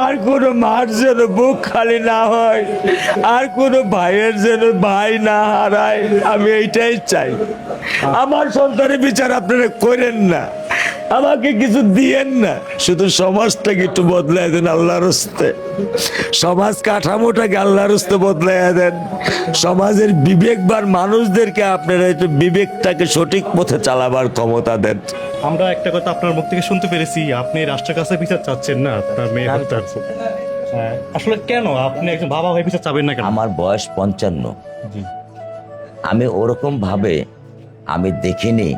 আর কোনো মার যেন বুক খালি না হয়, আর কোনো ভাইয়ের যেন ভাই না হারায়। আমি এইটাই চাই। আমার সন্তানের বিচার আপনারা করেন না, আমাকে কিছু দিয়েন না, শুধু সমাজটাকে একটু বদলায় দেন আল্লাহর হস্তে। সমাজ কাঠামোটাকে আল্লাহর হস্তে বদলাইয়া দেন। সমাজের বিবেকবান মানুষদেরকে আপনারা একটু বিবেকটাকে সঠিক পথে চালাবার ক্ষমতা দেন। আমরা একটা কথা আপনার মুখ থেকে শুনতে পেরেছি, আপনি রাষ্ট্রের কাছে বিচার চাচ্ছেন না আপনার মেয়ে হত্যার। আসলে কেন আপনি একজন বাবা হয়ে বিচার চাবেন না কেন? আমার বয়স 55। জি। আমি ওরকম ভাবে আমি দেখিনি।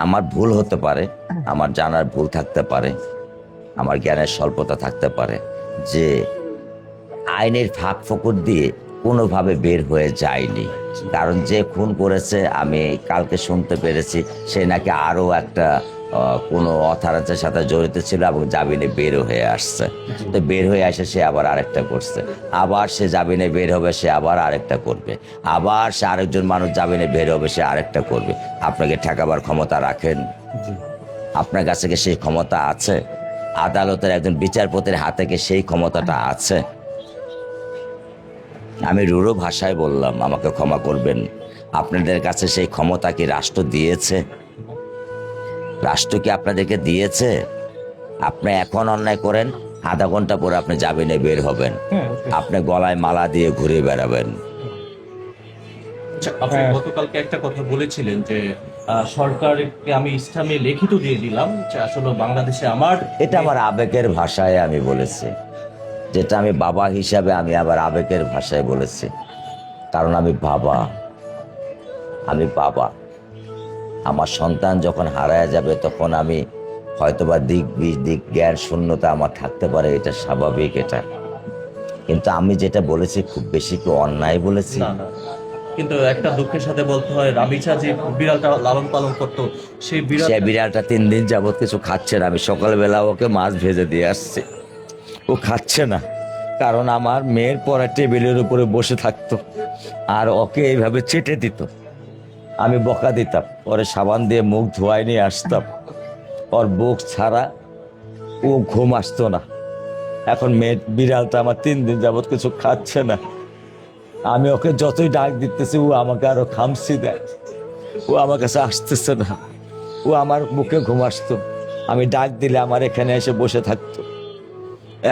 আমার ভুল হতে পারে, আমার জানার ভুল থাকতে পারে, আমার জ্ঞানের স্বল্পতা থাকতে পারে, যে আইনের ফাঁক ফোকর দিয়ে কোনোভাবে বের হয়ে যায়নি। কারণ যে খুন করেছে আমি কালকে শুনতে পেরেছি সে নাকি আরও একটা কোনো অথরিটির সাথে জড়িত ছিল এবং জামিনে বের হয়ে আসছে। তো বের হয়ে আসে সে আবার আরেকটা করছে, আবার সে জামিনে বের হবে সে আবার আরেকটা করবে, আবার সে আরেকজন মানুষ জামিনে বের হবে সে আরেকটা করবে। আপনাকে ঠেকাবার ক্ষমতা রাখেন? আপনার কাছে কি সেই ক্ষমতা আছে? আদালতের একজন বিচারপতির হাতে কি সেই ক্ষমতাটা আছে? আমি রূঢ় ভাষায় বললাম, আমাকে ক্ষমা করবেন। আপনাদের কাছে সেই ক্ষমতা কি রাষ্ট্র দিয়েছে? রাষ্ট্র কি আপনাদেরকে দিয়েছে? আপনি এখন অন্যায় করেন, আধা ঘন্টা পরে আপনি জামিনে বের হবেন, আপনি গলায় মালা দিয়ে ঘুরে বেড়াবেন। আপনি গতকালকে একটা কথা বলেছিলেন যে সরকারকে আমি ইসলামে লিখিত দিয়ে দিলাম যে আসলে বাংলাদেশে আমার এটা আমার আবেগের ভাষায় আমি বলেছি, যেটা আমি বাবা হিসাবে আমি আবার আবেগের ভাষায় বলেছি। কারণ আমি বাবা, আমার সন্তান যখন হারায় যাবে তখন আমি হয়তোবা দিক জ্ঞান শূন্যতা আমার থাকতে পারে, এটা স্বাভাবিক। এটা কিন্তু আমি যেটা বলেছি খুব বেশি কি অন্যায় বলেছি? না, না। কিন্তু একটা দুঃখের সাথে বলতে হয়, রাবিচা যে বিড়ালটা লালন পালন করতো সেই সে বিড়ালটা 3 দিন যাবত কিছু খাচ্ছে না। আমি সকালবেলা ওকে মাছ ভেজে দিয়ে আসছি, ও খাচ্ছে না। কারণ আমার মেয়ের পড়া টেবিলের উপরে বসে থাকতো আর ওকে এইভাবে চেটে দিত। আমি বকা দিতাম, পরে সাবান দিয়ে মুখ ধোয়াই নিয়ে আসতাম। ওর বুক ছাড়া ও ঘুম আসতো না। এখন মেয়ে বিড়ালটা আমার 3 দিন যাবত কিছু খাচ্ছে না। আমি ওকে যতই ডাক দিতেছি ও আমাকে আরো খামসি দেয়, ও আমার কাছে আসতেছে না। ও আমার বুকে ঘুম আসতো, আমি ডাক দিলে আমার এখানে এসে বসে থাকতো।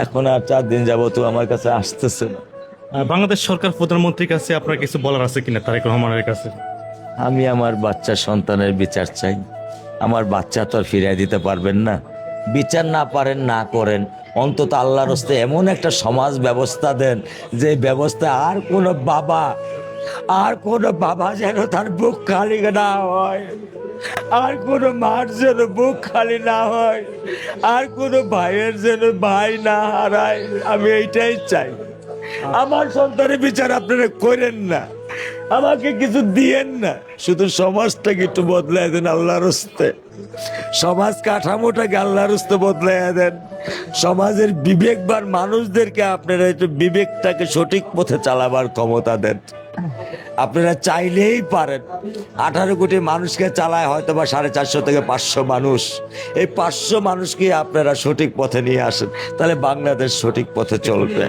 এখন আর 4 দিন যাবত ও আমার কাছে আসতেছে না। বাংলাদেশ সরকার প্রধানমন্ত্রীর কাছে আপনার কিছু বলার আছে কিনা তারেক রহমানের কাছে? আমি আমার বাচ্চা সন্তানের বিচার চাই। আমার বাচ্চা তো আর ফিরিয়ে দিতে পারবেন না। বিচার না পারেন না করেন, অন্তত আল্লাহর হস্তে এমন একটা সমাজ ব্যবস্থা দেন যে ব্যবস্থা আর কোনো বাবা যেন তার বুক খালি না হয়, আর কোনো মার যেন বুক খালি না হয়, আর কোনো ভাইয়ের যেন ভাই না হারায়। আমি এইটাই চাই। আমার সন্তানের বিচার আপনারা করেন না, আমাকে কিছু দিয়েন না, শুধু সমাজটাকে একটু বদলায় দেন আল্লাহর হস্তে। সমাজ কাঠামোটাকে আল্লাহর হস্তে বদলাইয়া দেন। সমাজের বিবেকবান মানুষদেরকে আপনারা একটু বিবেকটাকে সঠিক পথে চালাবার ক্ষমতা দেন। আপনারা চাইলেই পারেন। 18 কোটি মানুষকে চালায় হয়তো বা 450 থেকে 500 মানুষ। এই 500 মানুষকে আপনারা সঠিক পথে নিয়ে আসেন, তাহলে বাংলাদেশ সঠিক পথে চলবে।